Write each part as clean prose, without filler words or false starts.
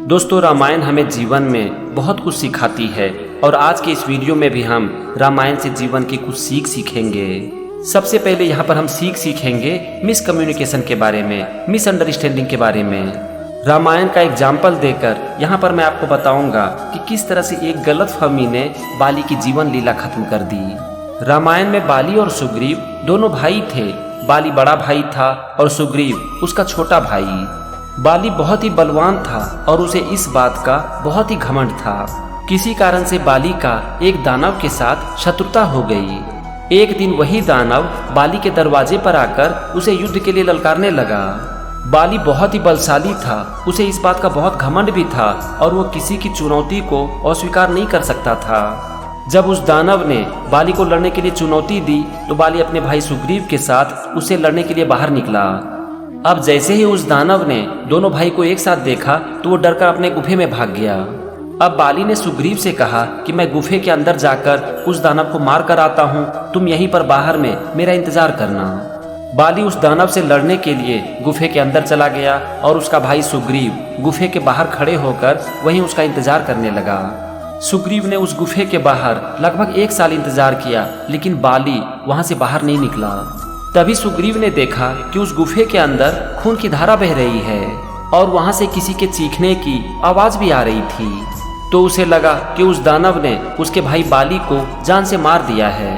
दोस्तों, रामायण हमें जीवन में बहुत कुछ सिखाती है और आज के इस वीडियो में भी हम रामायण से जीवन की कुछ सीख सीखेंगे। सबसे पहले यहाँ पर हम सीखेंगे मिसकम्युनिकेशन के बारे में, मिसअंडरस्टैंडिंग के बारे में। रामायण का एग्जाम्पल देकर यहाँ पर मैं आपको बताऊंगा कि किस तरह से एक गलतफहमी ने बाली की जीवन लीला खत्म कर दी। रामायण में बाली और सुग्रीव दोनों भाई थे। बाली बड़ा भाई था और सुग्रीव उसका छोटा भाई। बाली बहुत ही बलवान था और उसे इस बात का बहुत ही घमंड था। किसी कारण से बाली का एक दानव के साथ शत्रुता हो गई। एक दिन वही दानव बाली के दरवाजे पर आकर उसे युद्ध के लिए ललकारने लगा। बाली बहुत ही बलशाली था, उसे इस बात का बहुत घमंड भी था और वो किसी की चुनौती को अस्वीकार नहीं कर सकता था। जब उस दानव ने बाली को लड़ने के लिए चुनौती दी तो बाली अपने भाई सुग्रीव के साथ उसे लड़ने के लिए बाहर निकला। अब जैसे ही उस दानव ने दोनों भाई को एक साथ देखा तो वो डरकर अपने गुफे में भाग गया। अब बाली ने सुग्रीव से कहा कि मैं गुफे के अंदर जाकर उस दानव को मार कर आता हूँ, तुम यहीं पर बाहर में मेरा इंतजार करना। बाली उस दानव से लड़ने के लिए गुफे के अंदर चला गया और उसका भाई सुग्रीव गुफे के बाहर खड़े होकर वहीं उसका इंतजार करने लगा। सुग्रीव ने उस गुफे के बाहर लगभग 1 साल इंतजार किया, लेकिन बाली वहां से बाहर नहीं निकला। तभी सुग्रीव ने देखा कि उस गुफे के अंदर खून की धारा बह रही है और वहां से किसी के चीखने की आवाज भी आ रही थी। तो उसे लगा कि उस दानव ने उसके भाई बाली को जान से मार दिया है।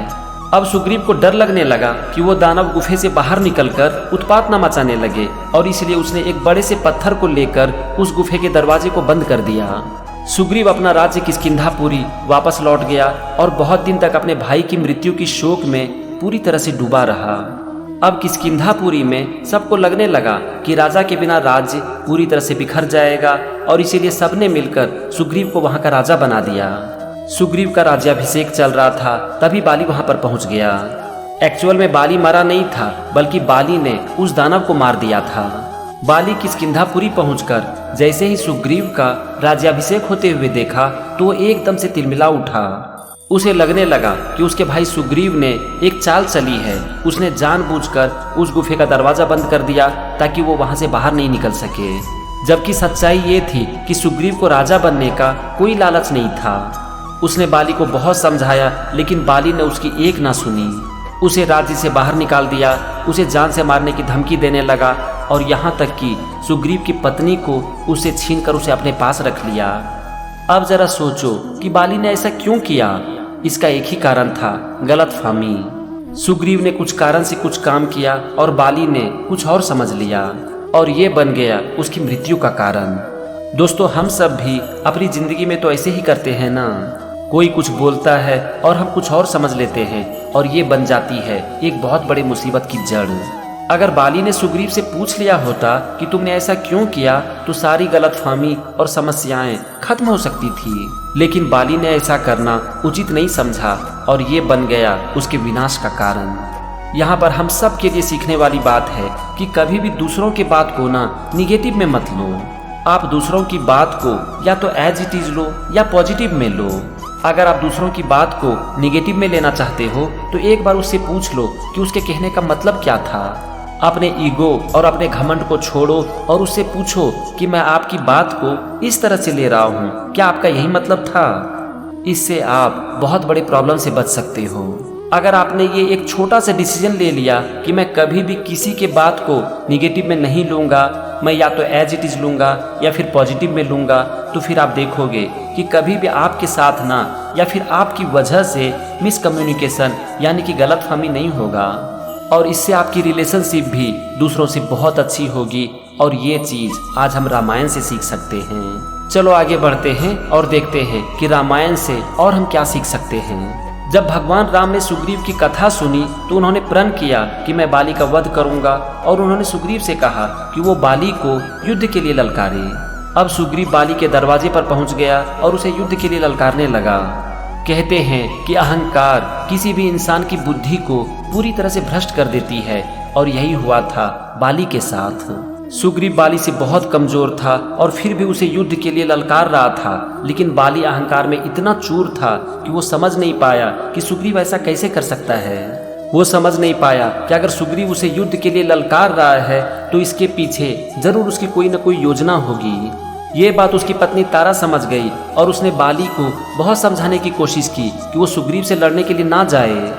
अब सुग्रीव को डर लगने लगा कि वो दानव गुफे से बाहर निकलकर उत्पात न मचाने लगे और इसलिए उसने एक बड़े से पत्थर को लेकर उस गुफे के दरवाजे को बंद कर दिया। सुग्रीव अपना राज्य किष्किंधापुरी वापस लौट गया और बहुत दिन तक अपने भाई की मृत्यु की शोक में पूरी तरह से डूबा रहा। अब किष्किंधापुरी में सबको लगने लगा कि राजा के बिना राज्य पूरी तरह से बिखर जाएगा और इसीलिए सबने मिलकर सुग्रीव को वहां का राजा बना दिया। सुग्रीव का राज्याभिषेक चल रहा था, तभी बाली वहां पर पहुंच गया। एक्चुअल में बाली मरा नहीं था, बल्कि बाली ने उस दानव को मार दिया था। बाली किष्किंधापुरी पहुंचकर जैसे ही सुग्रीव का राज्याभिषेक होते हुए देखा तो वो एकदम से तिलमिला उठा। उसे लगने लगा कि उसके भाई सुग्रीव ने एक चाल चली है। उसने जानबूझकर उस गुफे का दरवाजा बंद कर दिया ताकि वो वहां से बाहर नहीं निकल सके, जबकि सच्चाई ये थी कि सुग्रीव को राजा बनने का कोई लालच नहीं था। उसने बाली को बहुत समझाया, लेकिन बाली ने उसकी एक ना सुनी। उसे राज्य से बाहर निकाल दिया, उसे जान से मारने की धमकी देने लगा और यहाँ तक कि सुग्रीव की पत्नी को उससे छीनकर उसे अपने पास रख लिया। अब जरा सोचो कि बाली ने ऐसा क्यों किया। इसका एक ही कारण था, गलतफहमी। सुग्रीव ने कुछ कारण से कुछ काम किया और बाली ने कुछ और समझ लिया और ये बन गया उसकी मृत्यु का कारण। दोस्तों, हम सब भी अपनी जिंदगी में तो ऐसे ही करते हैं ना। कोई कुछ बोलता है और हम कुछ और समझ लेते हैं और ये बन जाती है एक बहुत बड़ी मुसीबत की जड़। अगर बाली ने सुग्रीव से पूछ लिया होता कि तुमने ऐसा क्यों किया तो सारी गलतफहमी और समस्याएं खत्म हो सकती थी, लेकिन बाली ने ऐसा करना उचित नहीं समझा और ये बन गया उसके विनाश का कारण। यहाँ पर हम सब के लिए सीखने वाली बात है कि कभी भी दूसरों के बात को ना निगेटिव में मत लो। आप दूसरों की बात को या तो एज इट इज लो या पॉजिटिव में लो। अगर आप दूसरों की बात को निगेटिव में लेना चाहते हो तो एक बार उससे पूछ लो कि उसके कहने का मतलब क्या था। अपने ईगो और अपने घमंड को छोड़ो और उससे पूछो कि मैं आपकी बात को इस तरह से ले रहा हूँ, क्या आपका यही मतलब था। इससे आप बहुत बड़े प्रॉब्लम से बच सकते हो। अगर आपने ये एक छोटा सा डिसीजन ले लिया कि मैं कभी भी किसी के बात को निगेटिव में नहीं लूँगा, मैं या तो एज इट इज लूँगा या फिर पॉजिटिव में लूँगा, तो फिर आप देखोगे कि कभी भी आपके साथ ना या फिर आपकी वजह से मिसकम्युनिकेशन यानी कि गलतफहमी नहीं होगा और इससे आपकी रिलेशनशिप भी दूसरों से बहुत अच्छी होगी। और ये चीज़ आज हम रामायण से सीख सकते हैं। चलो आगे बढ़ते हैं और देखते हैं कि रामायण से और हम क्या सीख सकते हैं। जब भगवान राम ने सुग्रीव की कथा सुनी तो उन्होंने प्रण किया कि मैं बाली का वध करूंगा और उन्होंने सुग्रीव से कहा कि वो बाली को युद्ध के लिए ललकारे। अब सुग्रीव बाली के दरवाजे पर पहुंच गया और उसे युद्ध के लिए ललकारने लगा। कहते हैं कि अहंकार किसी भी इंसान की बुद्धि को पूरी तरह से भ्रष्ट कर देती है और यही हुआ था बाली के साथ। सुग्रीव बाली से बहुत कमजोर था और फिर भी उसे युद्ध के लिए ललकार रहा था, लेकिन बाली अहंकार में इतना चूर था कि वो समझ नहीं पाया कि सुग्रीव ऐसा कैसे कर सकता है। वो समझ नहीं पाया कि अगर सुग्रीव उसे युद्ध के लिए ललकार रहा है तो इसके पीछे जरूर उसकी कोई न कोई योजना होगी। ये बात उसकी पत्नी तारा समझ गई और उसने बाली को बहुत समझाने की कोशिश की कि वो सुग्रीव से लड़ने के लिए ना जाए।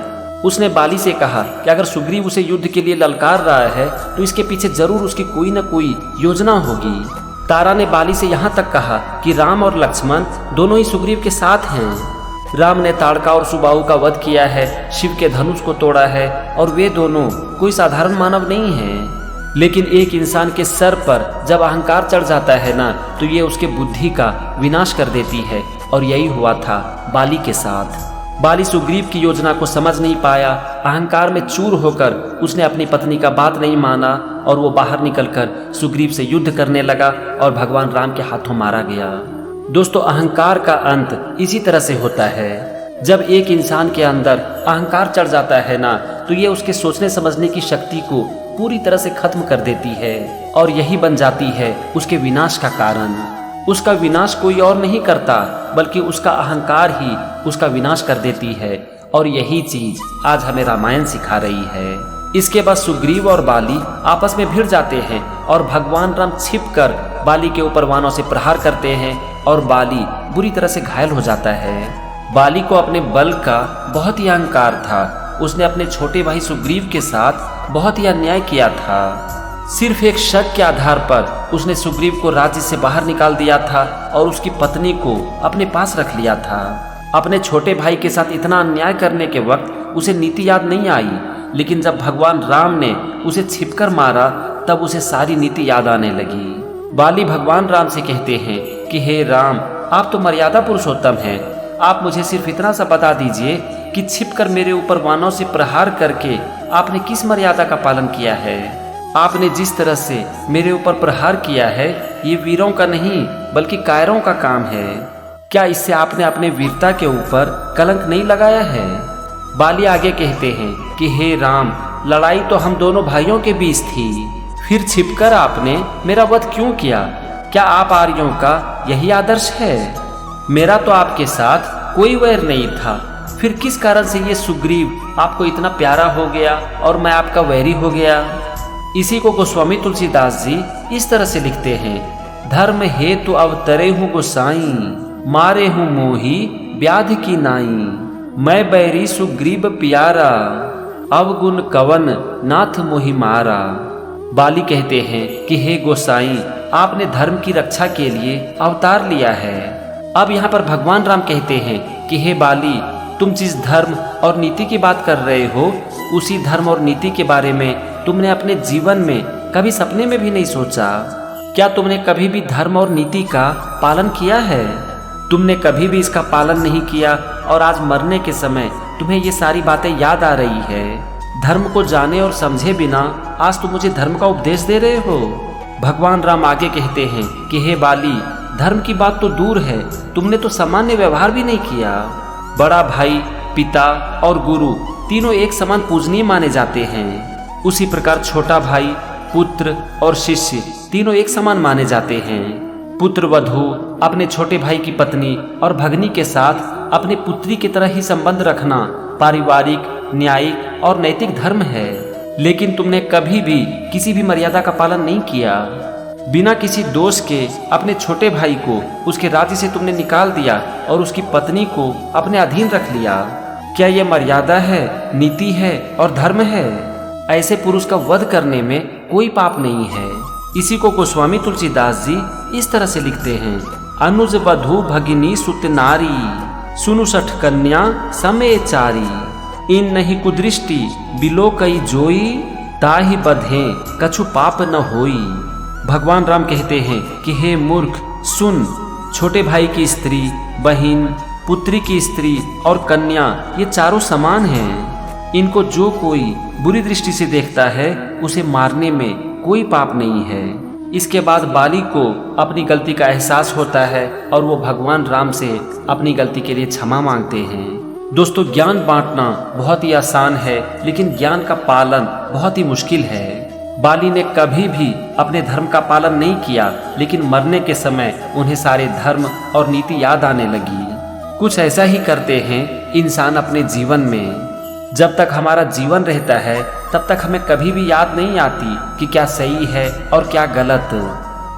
उसने बाली से कहा कि अगर सुग्रीव उसे युद्ध के लिए ललकार रहा है तो इसके पीछे जरूर उसकी कोई न कोई योजना होगी। तारा ने बाली से यहाँ तक कहा कि राम और लक्ष्मण दोनों ही सुग्रीव के साथ हैं। राम ने ताड़का और सुबाहु का वध किया है, शिव के धनुष को तोड़ा है और वे दोनों कोई साधारण मानव नहीं हैं। लेकिन एक इंसान के सर पर जब अहंकार चढ़ जाता है ना तो ये उसके बुद्धि का विनाश कर देती है और यही हुआ था बाली के साथ। बाली सुग्रीव की योजना को समझ नहीं पाया, अहंकार में चूर होकर उसने अपनी पत्नी का बात नहीं माना और वो बाहर निकलकर सुग्रीव से युद्ध करने लगा और भगवान राम के हाथों मारा गया। दोस्तों, अहंकार का अंत इसी तरह से होता है। जब एक इंसान के अंदर अहंकार चढ़ जाता है ना तो ये उसके सोचने समझने की शक्ति को पूरी तरह से खत्म कर देती है और यही बन जाती है उसके विनाश का कारण। उसका विनाश कोई और नहीं करता बल्कि उसका अहंकार ही उसका विनाश कर देती है और यही चीज आज हमें रामायण सिखा रही है। इसके बाद सुग्रीव और बाली आपस में भिड़ जाते हैं और भगवान राम छिपकर बाली के ऊपर वानों से प्रहार करते हैं और बाली बुरी तरह से घायल हो जाता है। बाली को अपने बल का बहुत ही अहंकार था। उसने अपने छोटे भाई सुग्रीव के साथ बहुत ही अन्याय किया था। सिर्फ एक शक के आधार पर उसने सुग्रीव को राज्य से बाहर निकाल दिया था और उसकी पत्नी को अपने पास रख लिया था। अपने छोटे भाई के साथ इतना अन्याय करने के वक्त उसे नीति याद नहीं आई, लेकिन जब भगवान राम ने उसे छिपकर मारा तब उसे सारी नीति याद आने लगी। बाली भगवान राम से कहते हैं कि हे राम, आप तो मर्यादा पुरुषोत्तम हैं। आप मुझे सिर्फ इतना सा बता दीजिए कि छिपकर मेरे ऊपर वानों से प्रहार करके आपने किस मर्यादा का पालन किया है। आपने जिस तरह से मेरे ऊपर प्रहार किया है ये वीरों का नहीं बल्कि कायरों का काम है। क्या इससे आपने अपने वीरता के ऊपर कलंक नहीं लगाया है। बाली आगे कहते हैं कि हे राम, लड़ाई तो हम दोनों भाइयों के बीच थी, फिर छिपकर आपने मेरा वध क्यों किया। क्या आप आर्यों का यही आदर्श है। मेरा तो आपके साथ कोई वैर नहीं था, फिर किस कारण से ये सुग्रीव आपको इतना प्यारा हो गया और मैं आपका वैरी हो गया। इसी को गोस्वामी तुलसीदास जी इस तरह से लिखते हैं, धर्म हेतु अवतरे हूँ गोसाई, मारे हूँ मोही व्याध की नाई। मैं बैरी सुग्रीव प्यारा, अवगुण कवन नाथ मोहि मारा। बाली कहते हैं कि हे गोसाई, आपने धर्म की रक्षा के लिए अवतार लिया है। अब यहाँ पर भगवान राम कहते हैं कि हे बाली, तुम जिस धर्म और नीति की बात कर रहे हो उसी धर्म और नीति के बारे में तुमने अपने जीवन में कभी सपने में भी नहीं सोचा। क्या तुमने कभी भी धर्म और नीति का पालन किया है। तुमने कभी भी इसका पालन नहीं किया और आज मरने के समय तुम्हें ये सारी बातें याद आ रही है। धर्म को जाने और समझे बिना आज तुम मुझे धर्म का उपदेश दे रहे हो। भगवान राम आगे कहते हैं कि हे बाली, धर्म की बात तो दूर है, तुमने तो सामान्य व्यवहार भी नहीं किया। बड़ा भाई, पिता और गुरु तीनों एक समान पूजनीय माने जाते हैं। उसी प्रकार छोटा भाई, पुत्र और शिष्य तीनों एक समान माने जाते हैं। पुत्र वधू अपने छोटे भाई की पत्नी और भगनी के साथ अपने पुत्री की तरह ही संबंध रखना पारिवारिक, न्यायिक और नैतिक धर्म है। लेकिन तुमने कभी भी किसी भी मर्यादा का पालन नहीं किया। बिना किसी दोष के अपने छोटे भाई को उसके राज्य से तुमने निकाल दिया और उसकी पत्नी को अपने अधीन रख लिया। क्या यह मर्यादा है, नीति है और धर्म है। ऐसे पुरुष का वध करने में कोई पाप नहीं है। इसी को गोस्वामी तुलसीदास जी इस तरह से लिखते हैं, अनुज वधु भगिनी सुत नारी, सुनु सठ कन्या समय चारी। इन नहीं कुदृष्टि बिलो कई जोई, ताहि बधे कछु पाप न होई। भगवान राम कहते हैं कि हे मूर्ख सुन, छोटे भाई की स्त्री, बहन, पुत्री की स्त्री और कन्या ये चारों समान हैं। इनको जो कोई बुरी दृष्टि से देखता है उसे मारने में कोई पाप नहीं है। इसके बाद बाली को अपनी गलती का एहसास होता है और वो भगवान राम से अपनी गलती के लिए क्षमा मांगते हैं। दोस्तों, ज्ञान बांटना बहुत ही आसान है लेकिन ज्ञान का पालन बहुत ही मुश्किल है। बाली ने कभी भी अपने धर्म का पालन नहीं किया, लेकिन मरने के समय उन्हें सारे धर्म और नीति याद आने लगी। कुछ ऐसा ही करते हैं इंसान अपने जीवन में। जब तक हमारा जीवन रहता है तब तक हमें कभी भी याद नहीं आती कि क्या सही है और क्या गलत।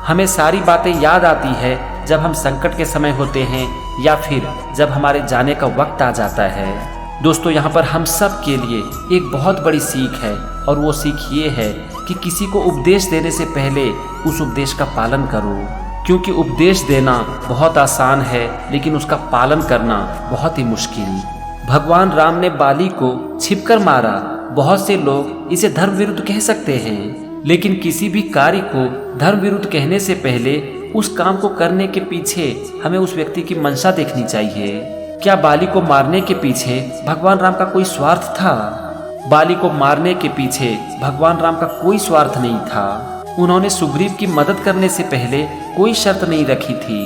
हमें सारी बातें याद आती है जब हम संकट के समय होते हैं या फिर जब हमारे जाने का वक्त आ जाता है। दोस्तों, यहाँ पर हम सब के लिए एक बहुत बड़ी सीख है और वो सीख ये है कि किसी को उपदेश देने से पहले उस उपदेश का पालन करो, क्योंकि उपदेश देना बहुत आसान है लेकिन उसका पालन करना बहुत ही मुश्किल। भगवान राम ने बाली को छिपकर मारा। बहुत से लोग इसे धर्म विरुद्ध कह सकते हैं, लेकिन किसी भी कार्य को धर्म विरुद्ध कहने से पहले उस काम को करने के पीछे हमें उस व्यक्ति की मंशा देखनी चाहिए। क्या बाली को मारने के पीछे भगवान राम का कोई स्वार्थ था? बाली को मारने के पीछे भगवान राम का कोई स्वार्थ नहीं था। उन्होंने सुग्रीव की मदद करने से पहले कोई शर्त नहीं रखी थी।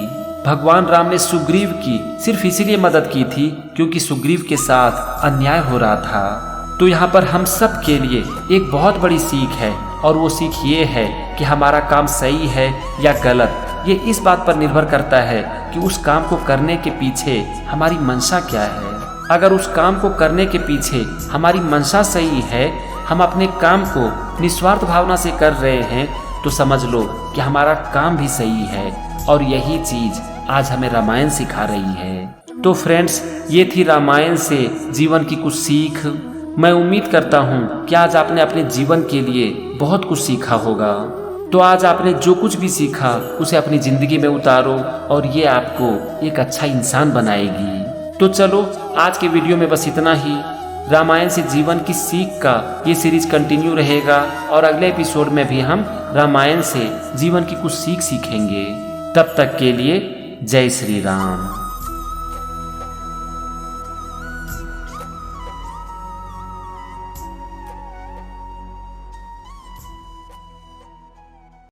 भगवान राम ने सुग्रीव की सिर्फ इसीलिए मदद की थी क्योंकि सुग्रीव के साथ अन्याय हो रहा था। तो यहाँ पर हम सब के लिए एक बहुत बड़ी सीख है और वो सीख ये है कि हमारा काम सही है या गलत, ये इस बात पर निर्भर करता है कि उस काम को करने के पीछे हमारी मंशा क्या है। अगर उस काम को करने के पीछे हमारी मंशा सही है, हम अपने काम को निस्वार्थ भावना से कर रहे हैं, तो समझ लो कि हमारा काम भी सही है। और यही चीज आज हमें रामायण सिखा रही है। तो फ्रेंड्स, ये थी रामायण से जीवन की कुछ सीख। मैं उम्मीद करता हूँ कि आज आपने अपने जीवन के लिए बहुत कुछ सीखा होगा। तो आज आपने जो कुछ भी सीखा उसे अपनी जिंदगी में उतारो और ये आपको एक अच्छा इंसान बनाएगी। तो चलो, आज के वीडियो में बस इतना ही। रामायण से जीवन की सीख का ये सीरीज कंटिन्यू रहेगा और अगले एपिसोड में भी हम रामायण से जीवन की कुछ सीख सीखेंगे। तब तक के लिए जय श्री राम।